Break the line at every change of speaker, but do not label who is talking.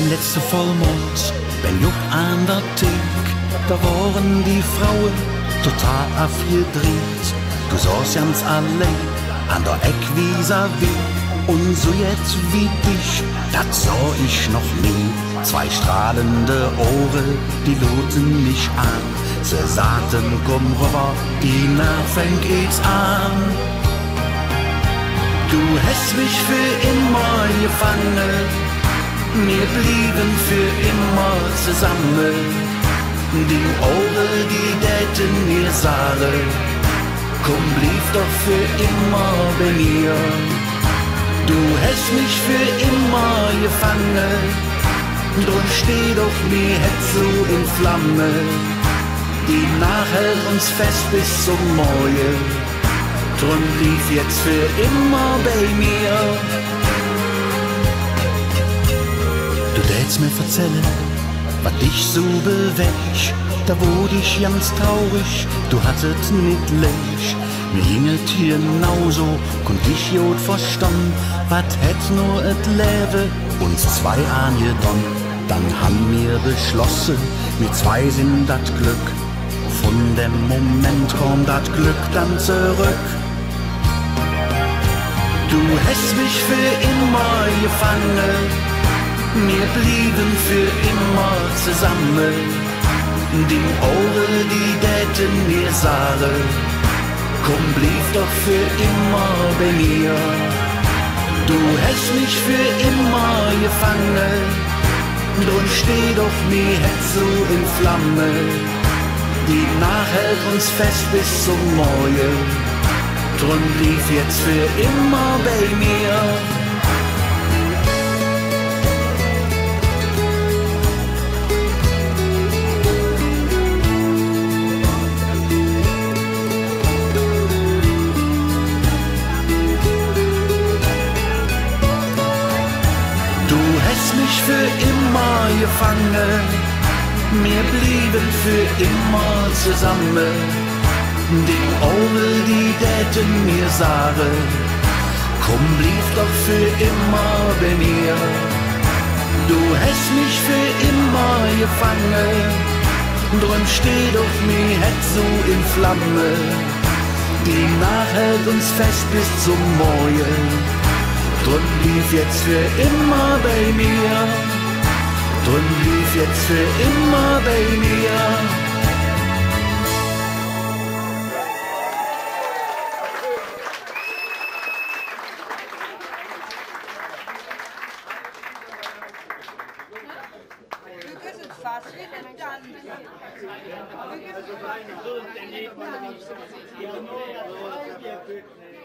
Letzte Vollmond, wenn Jupp an der Thek, da waren die Frauen total aufgedreht. Du saßt ganz allein an der Eck vis-à-vis und so jetzt wie dich, das sah ich noch nie. Zwei strahlende Ohren, die luden mich an. Sie sagten, komm rüber, die Nacht fängt jetzt an. Du hast mich für immer gefangen, wir blieben für immer zusammen. Die Ohren, die täten mir sagen, komm, blieb doch für immer bei mir. Du hast mich für immer gefangen, drum steh doch mir het so in Flamme. Die Nacht hält uns fest bis zum Morgen, drum blieb jetzt für immer bei mir. Du tätst mir erzählen, was dich so bewegt, da wurde ich ganz traurig, du hattet nicht leicht. Mir hinget hier genauso, konnt ich jod verstanden, wat hätt nur et Leben uns zwei angedon. Dann haben wir beschlossen, wir zwei sind dat Glück, von dem Moment kommt dat Glück dann zurück. Du hast mich für immer gefangen, wir blieben für immer zusammen. Die Ohren, die täten mir sagen, komm, blieb doch für immer bei mir. Du hast mich für immer gefangen, drum steh doch mir het so in Flamme. Die Nacht hält uns fest bis zum Morgen, drum blieb jetzt für immer bei mir. Mich für immer gefangen, wir blieben für immer zusammen. Die Ohren, die täten mir sagen, komm, blieb doch für immer bei mir. Du hast mich für immer gefangen, drum steh doch mir het so in Flamme. Die Nacht hält uns fest bis zum Morgen, drum blieb jetzt für immer bei mir. Drum blieb jetzt für immer bei mir.
Du